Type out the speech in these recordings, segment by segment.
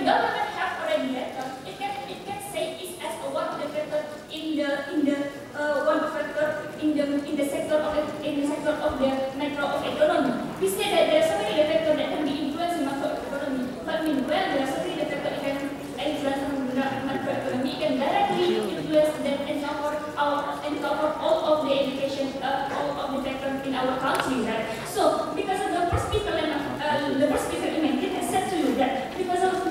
the government have already data, it can say it's as a one of the factor in the sector of the macroeconomy. We say that there are so many factors that can be influenced in macroeconomy, but meanwhile there are so many factors that can influence macroeconomy. It can directly influence them and cover all of the education, all of the factors in our country, right? So because of the first speaker in has said to you that because of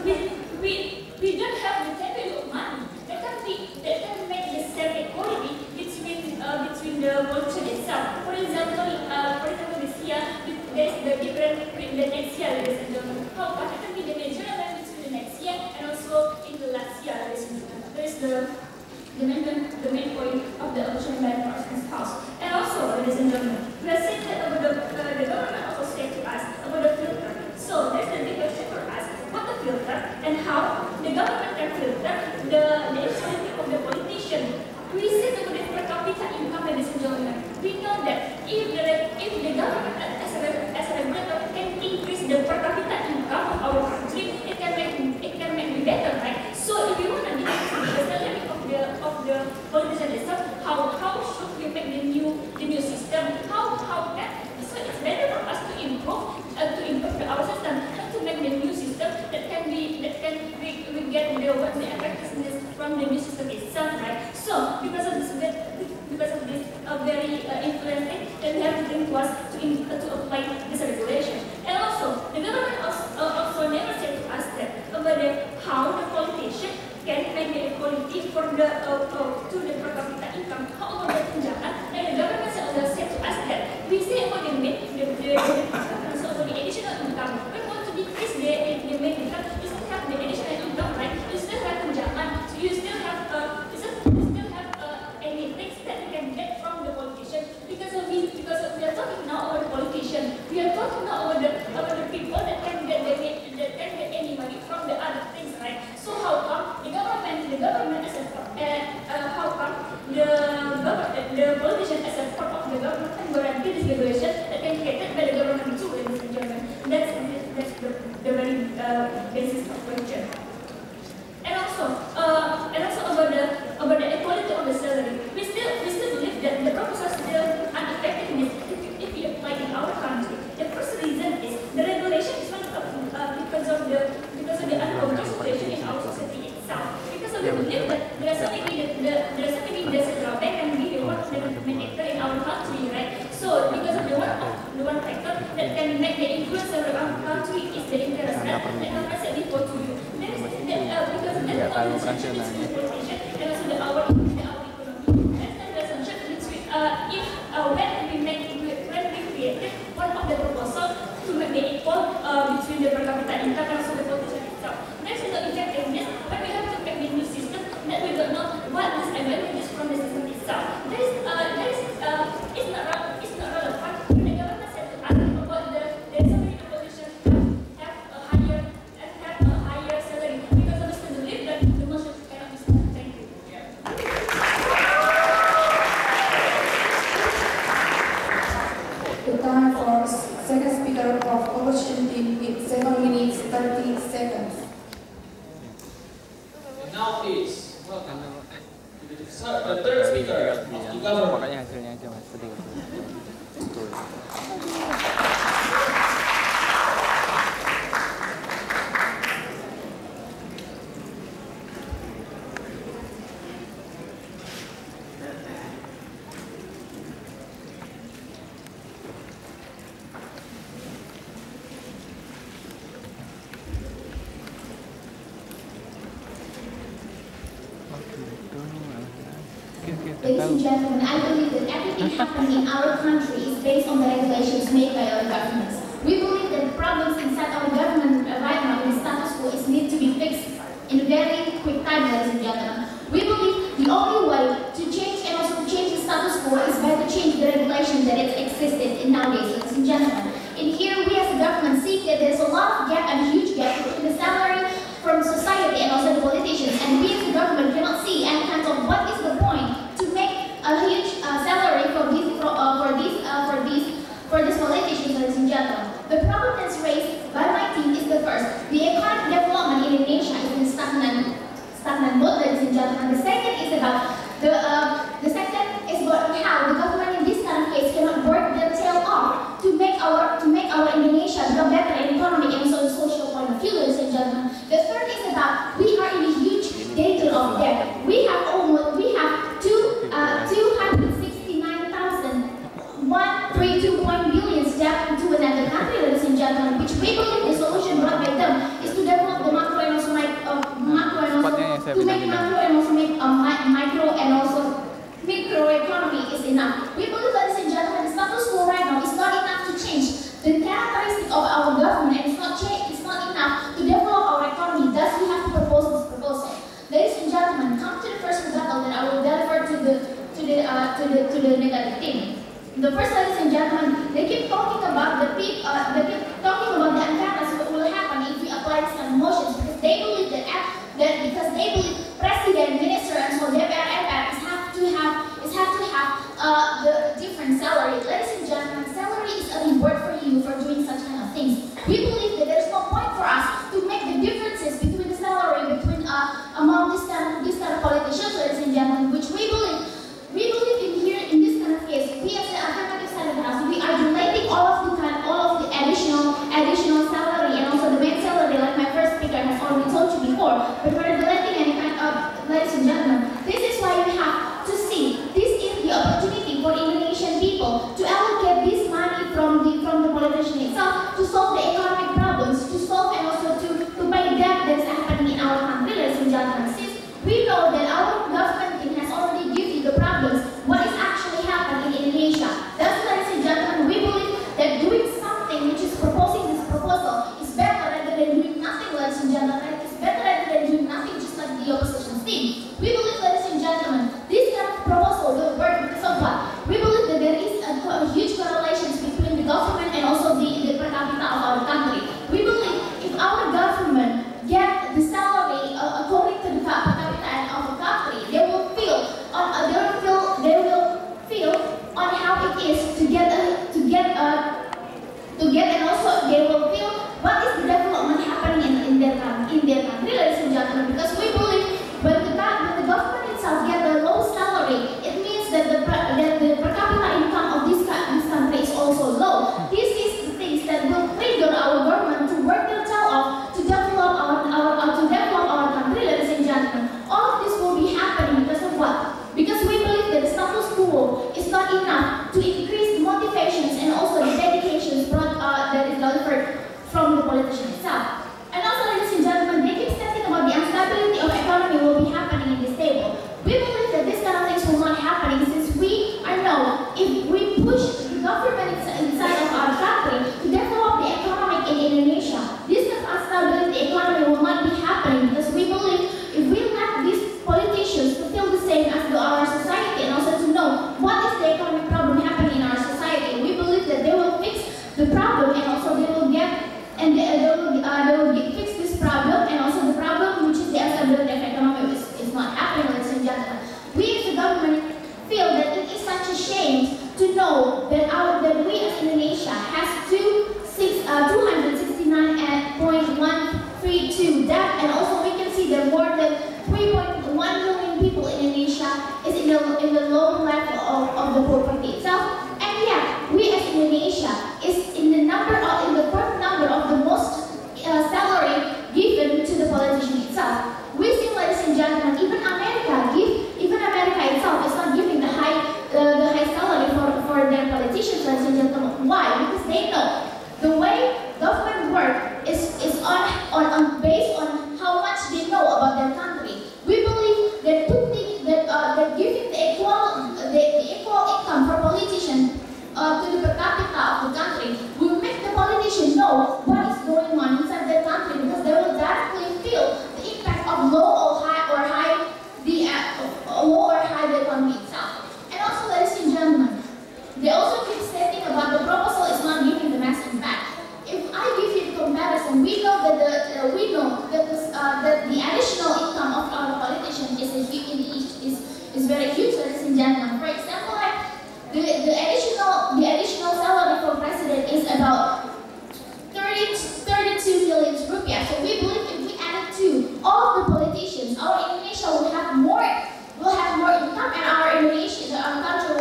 we don't have the NPEO of money that can make the same equality between the politician itself. For example, this year there is the difference between the next year, ladies and gentlemen. How can it be the measurement between the next year and also in the last year, ladies and gentlemen? There is the main point of the election by President's House. And also, ladies and gentlemen, we are saying that the government also said to us about the filter. So there's the big question for us, what the filter and how the government can filter the initiative of the politician. We said about the per capita income, ladies and gentlemen. We know that if the government as a regulator can increase the per capita income of our country, it can make it better, right? So if you want to increase the salary of the politician itself, how should we make the new system? How can so it's better for us to improve our system and to make the new system that we get the effectiveness from the new system itself, right? So because of this very influencing, then we have to bring to us to apply this regulation. And also the government also never said to us that about how the politician can make the equality for the to the per capita income. How about the tunjangan? And the government also said to us that we say about the additional income. We want to decrease the main income. You still have the additional income, right? You still have tunjangan. So you still have any things that you can get from the politician. Because we are talking now about the politician. We are talking now about the people that can get any money from the other things, right? So how come the government as how come the politician as a part of the government can guarantee this regulation that can be created by the government too, ladies and gentlemen? That's the very basis of question. And also about the equality of the salary, we still believe that the proposal is still ineffective if we apply in our country. The first reason is the regulation is not because of the uncomfortable situation in our society itself. Because of the belief that there are so many drawback and we want to main actor in our country, right? So because of the one factor that can make the influence of our country is the interest, right? And as I said before to you, there is because of that relationship between politician and also our economy. That's the relationship between when we created one of the proposal to make the equal between the per capita income and also the politician itself. Next is the effectiveness, when we have to make the new system that we don't know what is advantages from the system itself. It's not relevant when the government said to us about the so many politicians have a higher salary because of the belief that the motion cannot be stopped. Thank you. The time for second speaker of opportunity is 7 minutes 30 seconds. And now please welcome the third speaker of the government. Makanya hasilnya aja mas, betul. Ladies and gentlemen, I believe that everything happening in our country is based on the regulations made by our governments. We believe that the problems inside our government right now in the status quo is need to be fixed in a very quick time, ladies and gentlemen. We believe the only way to change and also to change the status quo is by to change the regulation that has existed in nowadays, ladies and gentlemen. In here, we as a government see that there's a lot of gap and a huge gap between the salary from society and also the politicians, and we as a government cannot see any kind of what is the point to make a huge salary for these politicians, ladies and gentlemen. The problem that's raised by my team is the first, the economic development in the nation to make macro and also make micro and also microeconomy is enough. We believe, ladies and gentlemen, the status quo right now is not enough to change the characteristic of our government, and it's not enough to develop our economy. Thus, we have to propose this proposal. Ladies and gentlemen, come to the first rebuttal that I will deliver to the negative thing. The first, ladies and gentlemen, they keep talking about the unfairness what will happen if we apply these kind of motions, because they believe president, minister, and so DPR have to have the different salary. Ladies and gentlemen, salary is a reward for you for doing such kind of things. We believe that there is no point for us to make the differences between the salary between among this kind of politicians, ladies and gentlemen, which we believe in here in this kind of case. We as the affirmative side of the house, we are relating all of the additional salary and also the main salary, like my first speaker has already told you before. But we're relating any kind of, ladies and gentlemen, this is why we have to see this is the opportunity for Indonesian people to allocate this money from the politician itself to solve the economic problems, to solve and also to pay debt that is happening in our country, ladies and gentlemen. Since we know that our government team has already given you the problems, what is actually happening in Indonesia. That's, ladies and gentlemen, we believe that doing something which is proposing this proposal is better rather than doing nothing, ladies and gentlemen. It's better rather than doing nothing, just like the opposition's team. We believe, ladies and gentlemen, this kind of proposal will work because of what? We believe that there is a huge correlation between the government and also the per capita of our country. We believe if our government get the salary according to the per capita of the country, they will feel on how it is to get and also they will feel what is the development happening in their country, ladies and gentlemen. Because we believe when the government itself get a low salary, it means that the per capita income of this country is also low. This is the things that will trigger our government to work their tail off to develop our country, ladies and gentlemen. All of this will be happening because of what? Because we believe that the status quo is not enough to increase the motivations and also the dedications that is delivered from the politician itself. And also, ladies and gentlemen, they keep stating about the instability of economy will be happening in this table. We believe that this kind of things will not happen since we know if we push the government inside of our country to develop the economy in Indonesia, this kind of instability economy will not be happening, because we believe if we let these politicians to feel the same as our society and also to know what is the economic problem happening in our society, we believe that they will fix the problem and also they will fix this problem and also the problem which is the instability of economy is not happening, ladies and gentlemen. We as the government feel that it is such a shame to know that we as Indonesia has 269.132 debt, and also we can see that more than 3.1 million people in Indonesia is in the low level of the poverty itself. And yet, we as Indonesia is in the fourth number of the most salary given to the politician itself. We see, ladies and gentlemen, even America itself is not giving the high salary for their politicians, ladies and gentlemen. Why? Because they know the way government work is based on how much they know about their country. We believe that that giving the equal income for politicians to the per capita of the country will make the politician know what is going on inside their country, because they will directly feel the impact of low or high the economy itself. And also, ladies and gentlemen, they also keep stating about the proposal is not giving the mass impact. If I give you the comparison, we know that the additional income of our politicians is very huge, ladies and gentlemen. For example, like the additional salary for president is about 32 million rupiah. So we believe if we add it to all of the politicians, our Indonesia will have more income, and our country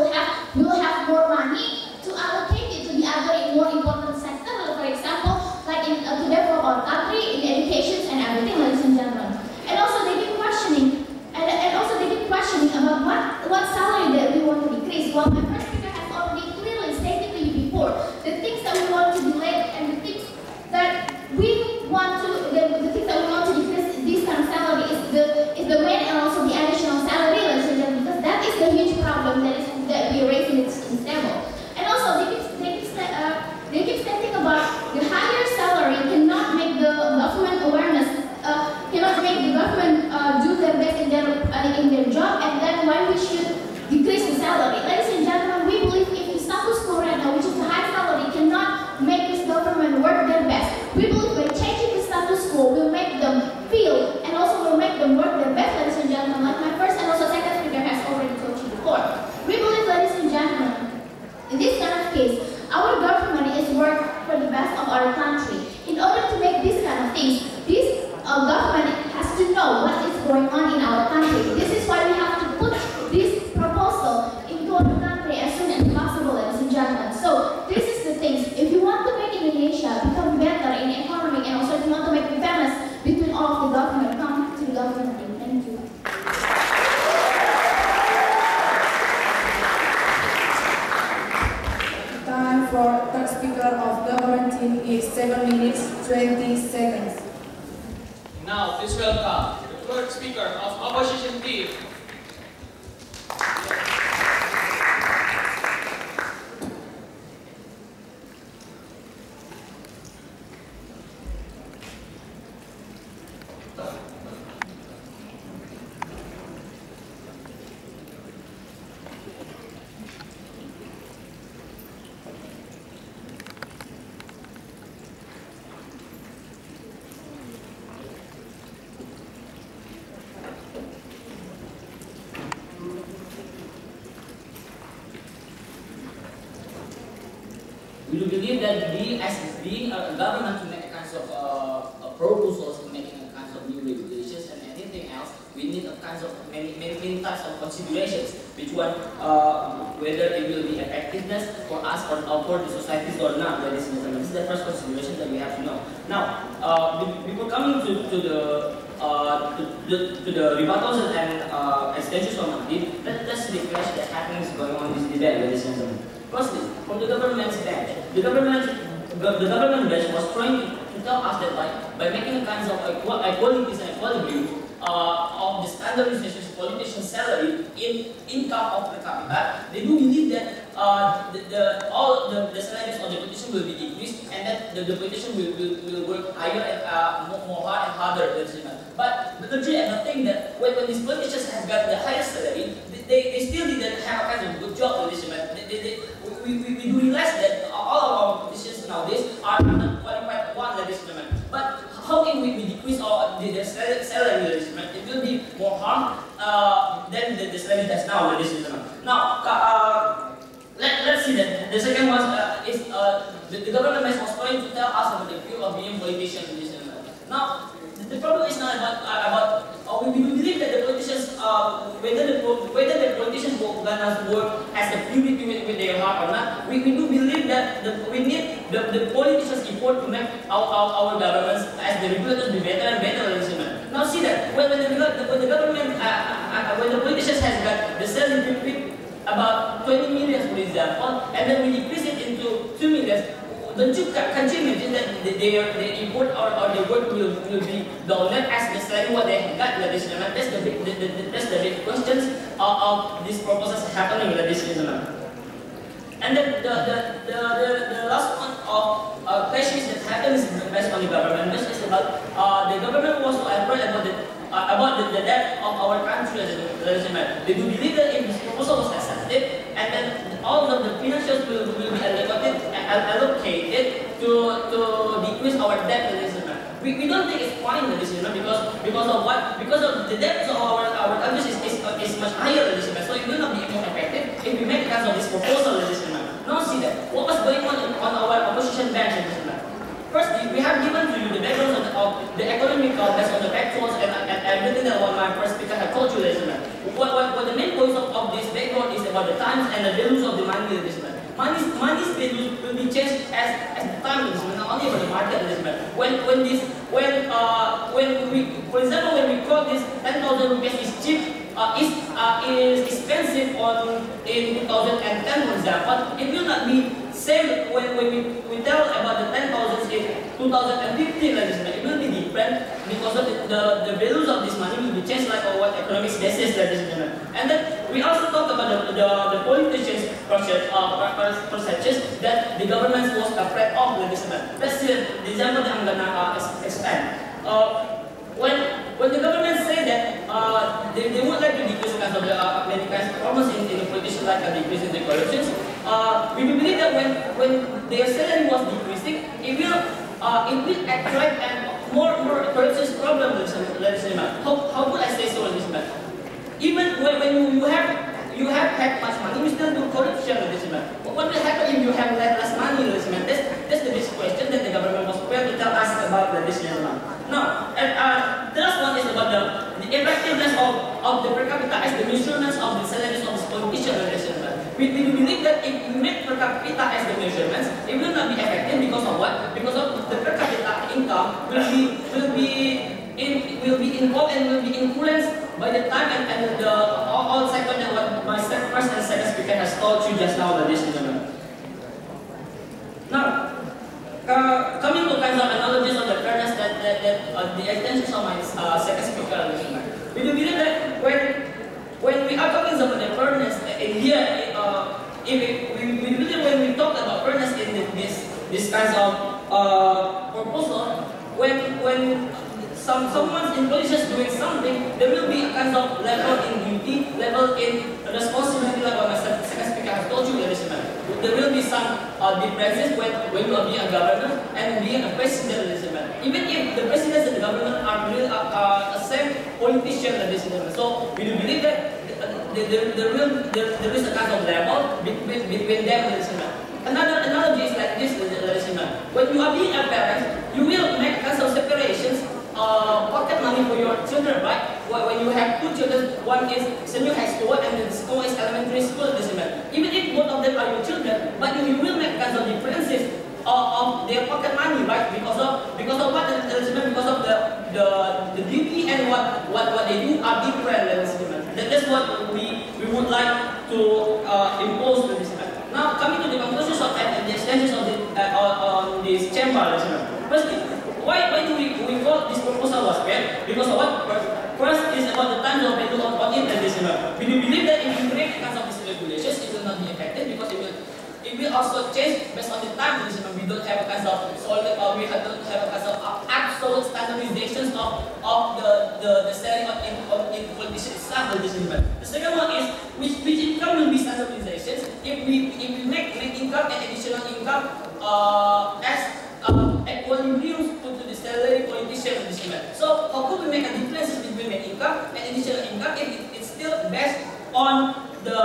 will have more money to allocate it to the other more important sector. For example, like to develop our country in education and everything, ladies and gentlemen. And also they keep questioning about what going on in our country. This is why we have to put this proposal into our country as soon as possible, ladies and gentlemen. So this is the thing. If you want to make Indonesia become better in economy, and also if you want to make it fairness between all of the government, come to the government. Thank you. Time for third speaker of government team is 7 minutes 20 seconds. Now, please welcome the third speaker of opposition team. We do believe that being a government to make a kinds of proposals, making a kinds of new regulations and anything else, we need a kinds of many types of considerations. Which one, whether it will be effectiveness for us or for the societies or not. Ladies and gentlemen, this is the first consideration that we have to know. Now, before coming to the rebuttals and extensions of my deal, let's see the clash that happening going on in this debate, ladies and gentlemen. Firstly, from the government's bench, the government bench was trying to tell us that by making a kinds of equalities and equality of the standardization of politician salary in income of per capita, they do believe that all the salaries of the politician will be decreased and that the politician will work higher and more hard and harder. But the truth and the thing that when these politicians have got the highest salary, they still didn't have a kind of good job. We do realize that all of our politicians nowadays are not qualified one, ladies and gentlemen. But how can we decrease the salary, ladies and gentlemen? It will be more harm than the salary that's now, ladies and gentlemen. Now, let's see that. The second one is the government was trying to tell us about the view of being politicians, ladies and gentlemen. Now, the problem is not about we believe that the politicians, whether the politicians will gonna work as the purity with their heart or not, we do believe that we need the politicians' effort to make our governments as the regulators be better and better, ladies and gentlemen. Now see that when the government, when the politicians has got the salary about 20 million, for example, and then we decrease it into 2 million. Don't you imagine that their import or their work will be downed as the salary what they have got, ladies and gentlemen? That's the big questions of these proposals happening, ladies and gentlemen. And then the last one of questions that happens based on the government is about the government was afraid about the debt of our country, ladies and gentlemen. They do believe that if this proposal was accepted, and then all of the financials will be allocated to decrease our debt, ladies and gentlemen. We don't think it's fine, ladies and gentlemen, because of what? Because of the debt of our country is much higher, ladies and gentlemen. So it will not be more effective if we make kinds of this proposal, ladies and gentlemen. Now see that. What was going on our opposition bench, ladies and gentlemen? First, we have given to you the background of the economic based on the factuals and everything that my first speaker had told you, ladies and gentlemen. What the main point of this background is about the times and the values of the money, ladies and gentlemen. Money's value will be changed as the time, ladies and gentlemen, not only about the market, ladies and gentlemen. For example, when we call this 10,000 rupees is cheap, is expensive in 2010, for example, it will not be same when we tell about the 10,000 in 2015, ladies and gentlemen. It will be different because of the values of this money will be changed like what economics basis, ladies and gentlemen. And then we also talk about the politicians' perceptions that the government was afraid of, ladies and gentlemen. Let's see the example that I'm gonna expand. When the government say that they would like to decrease kinds of many kinds of problems in the politicians, like a decrease in the corruptions, we believe that when their salary was decreasing, it will attract and more corruption problems, ladies and gentlemen. How could I say so, ladies and gentlemen? Even when you have had much money, you still do corruption, ladies and gentlemen. What will happen if you have less money, ladies and gentlemen? That's the big question that the government was prepared to tell us about, ladies and gentlemen. Now, the last one is about the effective measurements of the per capita as the measurements of the salaries of the politician, ladies and gentlemen. We believe that if we make per capita as the measurements, it will not be effective because of what? Because of the per capita income will be involved and will be influenced by the time and the all second and what my first and second speaker has told you just now, ladies and gentlemen. Now, coming to kinds of analogies of the fairness that the extensions of my second speaker, we do believe that when we are talking about the fairness here, we believe when we talk about fairness in this kinds of proposal, when someone in politics doing something, there will be a kind of level in duty, level in responsibility, like what my second speaker has told you, ladies and gentlemen. There will be some differences when you are being a governor and being a president, ladies and gentlemen. Even if the president and the governor are really the same politician, ladies and gentlemen. So we do believe that there is a kind of level between them, ladies and gentlemen. Another analogy is like this, ladies and gentlemen. When you are being a parent, you will make kinds of separations. Pocket money for your children, right? When you have two children, one is senior high school and the school is elementary school, even if both of them are your children, but you will make kinds of differences of their pocket money, right? Because of what? Because of the duty and what they do are different, That's what we would like to impose, Now, coming to the conclusions of and the extensions of on this chamber, Firstly, why do we call this proposal was fair? Because of what? First is about the time of value on it and decimal. We do believe that if you create kinds of these regulations, it will not be effective because it will also change based on the time decimal. We don't have a kind of we don't have a kind of absolute standardizations of the selling in politician itself. The second one is which income will be standardizations if we make income and additional income as equilibrium to the salary politician. So how could we make a difference between the income and additional income if it's still based on the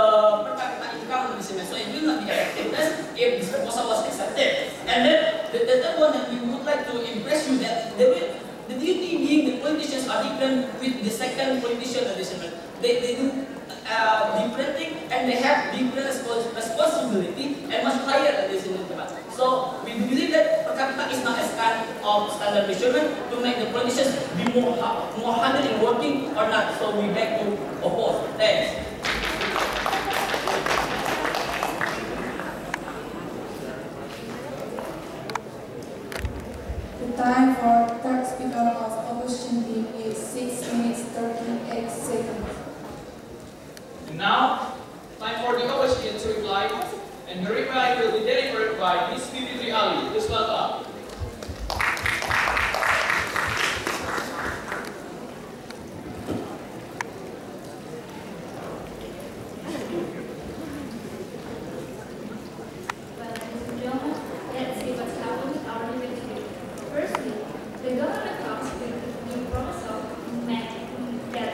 per capita income? So it will not be effective if this proposal was accepted. And then the third one that we would like to impress you that the duty being the politicians are different with the second politician. They do different things and they have different responsibility and much higher than this in the debate. So we believe that per capita is not a kind of standard measurement to make the politicians be more harder in working or not. So we beg to oppose. Thanks. The time for third speaker of opposition team is 6 minutes 38 seconds. And now, time for the opposition to reply, and the reply will be delivered by Ms. Bibitri Ali. Please welcome. Let's see what's happened with our debate today. Firstly, the government comes with a new proposal to make the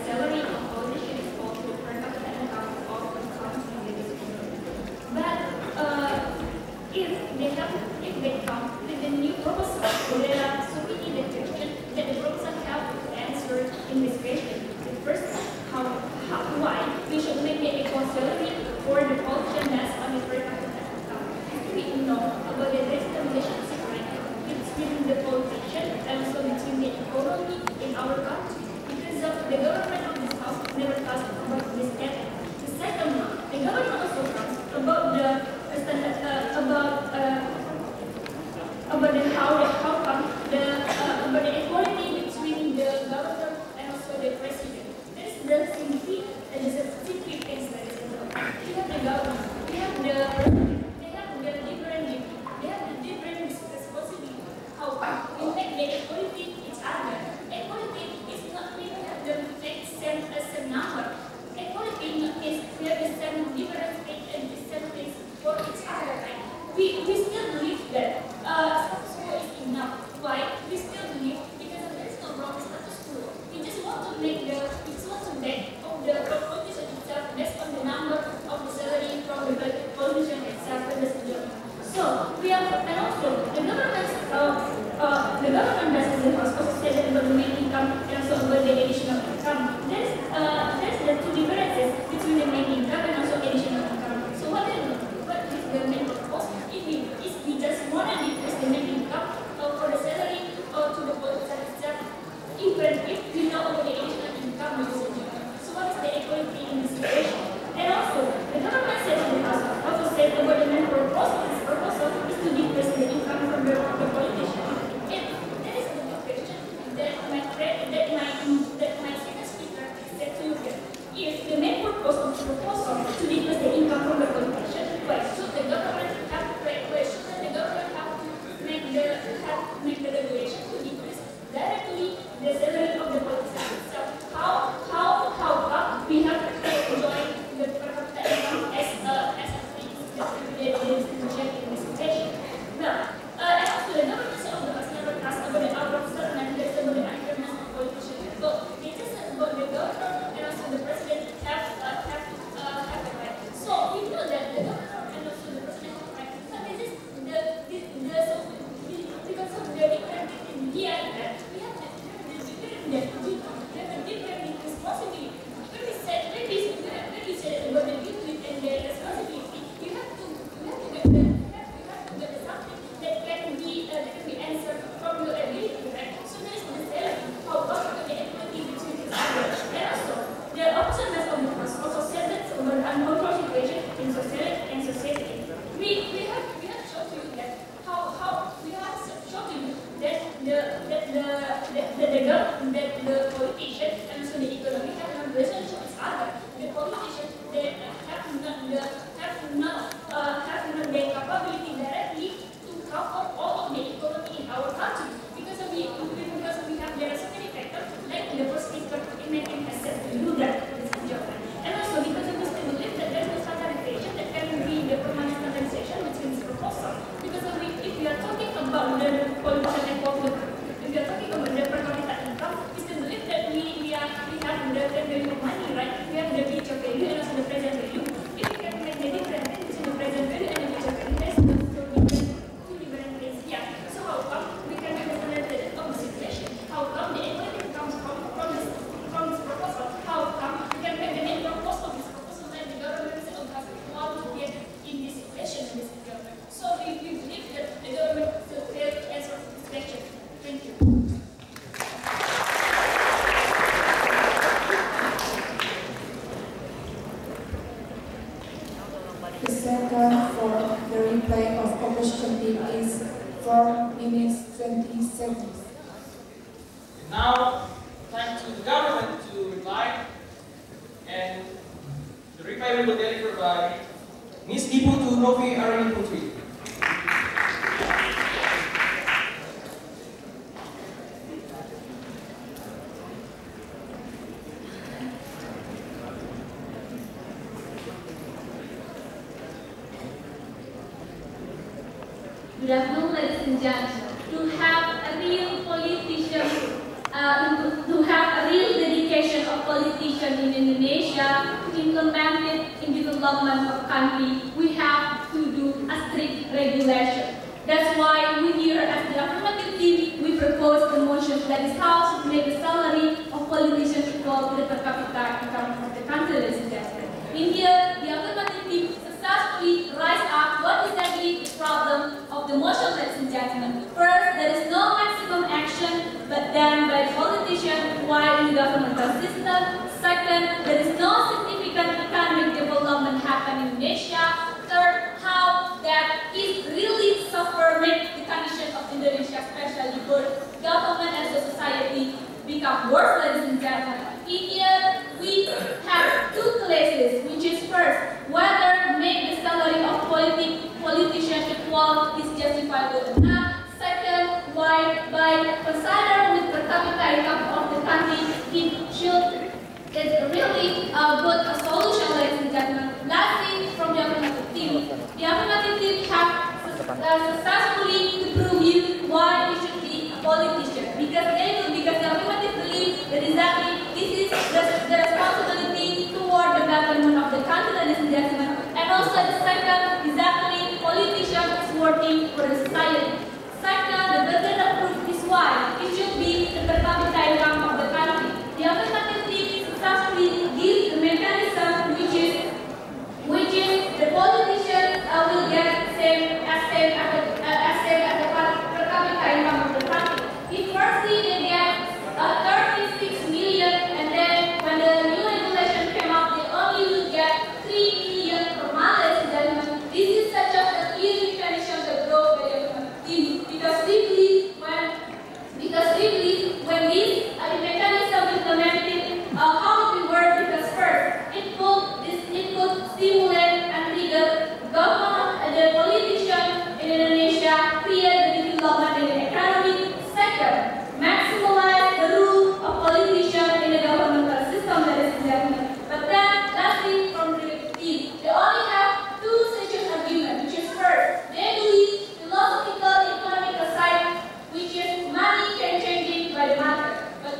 salary of politicians is equal to per capita income of the country. But if they have my second speaker said to you that if the main purpose of the proposal to decrease the income from the politician, why should the government have to make the regulation to decrease directly the salary of the politician? So how come we have to enjoy the per capita income as a thing that is injected in this situation? Well, and also the government of the past never asked about the outlook and the activeness of politicians. But it is about the governor and also the president have the right. So we know that the governor and also the president have the right. So this is because of the different in here that we have the different responsibility. When we say about the duty and the responsibility, you have to get something that can be answered from your ability, right? So there is the salary, how government can equity between each other. And also, the openness of the past also said that over uncontrolled situation in society. We have shown to you that how we have shown to you that the politician and also the economy have no relationship with each other. The politicians they have not the capability directly to cover all of the economy in our country because we have there are so many factors like the first speaker in has said to you that this is your time. And also because of this, we believe that there is no standardization that can be the permanent standardization between this proposal. Because if we are talking about the politician and popular, if we are talking about the per capita income, we still believe that we have the value of money, right? We have the future value and also the present value. If we can make the difference between the present value and the future value, there is two different things here. So how come we can make the standardization of the situation? How come the equality comes from this proposal? How come we can make the main purpose of this proposal like the government said of us want to get in this situation in this government? So we believe that the government will fail to answer this question. Thank you. The second for the reply of opposition team is 4 minutes 20 seconds. Now, time to the government to reply, and the reply will be delivered by Ms. Iputu Novi Arini Putri. Good afternoon, ladies and gentlemen. To have a real politician, to have a real dedication of politicians in Indonesia to implement it in development of country, we have to do a strict regulation. That's why we here as the affirmative team, we propose the motion that is how to make the salary of politicians equal to the per capita income of the country, ladies and gentlemen. In here, the affirmative team successfully rise up what is exactly the problem of the motion, ladies and gentlemen. First, there is no maximum action but done by the politician while in the governmental system. Second, there is no significant economic development happen in Indonesia. Third, how that is really suffering the condition of Indonesia, especially for government and the society become worse, ladies and gentlemen. In here, we have two classes, which is first, whether make the salary of politicians equal is justifiable or not. Second, why by consider with per capita income of the country, it should really good a solution, ladies and gentlemen. Lastly, from the affirmative team. The affirmative team have successfully to prove you why we should be a politician. Because the affirmative believe that exactly this is the responsibility toward the government of the country, ladies and gentlemen. And also the second, exactly politician is working for the society. Second, the burden of proof is why it should be the per capita income of the country. The affirmative team successfully gives the mechanism which is the politicians will get same as the per capita income of the country. If firstly they get 36 million, and then when the new regulation came up, they only will get 3 million per month, ladies and gentlemen. This is such a clear definition of the growth by the team, because we believe when these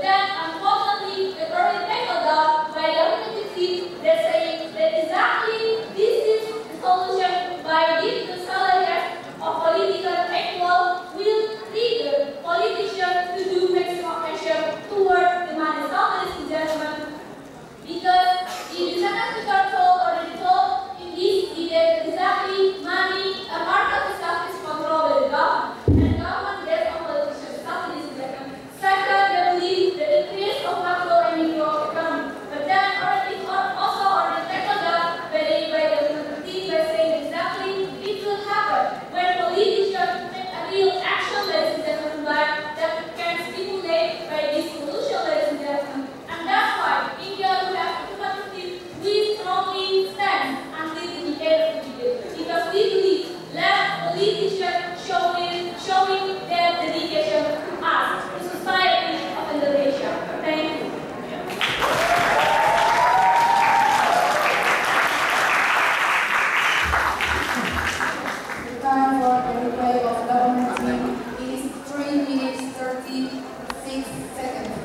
then, unfortunately, the government tackled down by the community that saying that exactly this is the solution by this the salary of political equal will trigger politicians to do maximum action toward the money. Ladies and gentlemen, because the second told already told in this debate exactly money, a part of the stuff is controlled by the government, and government gets on politicians. Ladies and gentlemen. Second, they believe the increase of macro and micro economy, but then also already tackled that by the community by saying exactly it will happen when politicians take a real action, ladies and gentlemen, that can stimulate by this solution, ladies and gentlemen. And that's why India will have a competitive, we strongly stand until the decade of the because we believe that politicians showing their dedication to us, the society of Indonesia. Thank you. The time for the reply of government team is 3 minutes 36 seconds.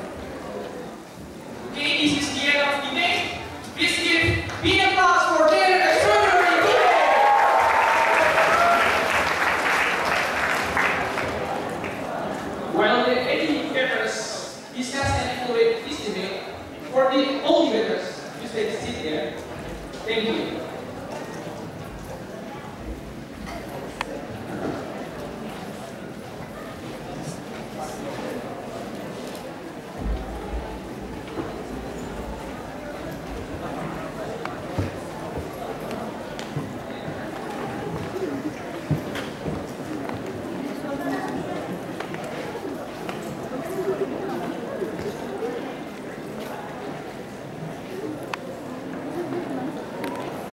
Okay, this is the end of the debate. Please give big applause for their extraordinary debate. While the 80 debaters discuss and evaluate this debate, for the all debaters, you stay sit there. Thank you.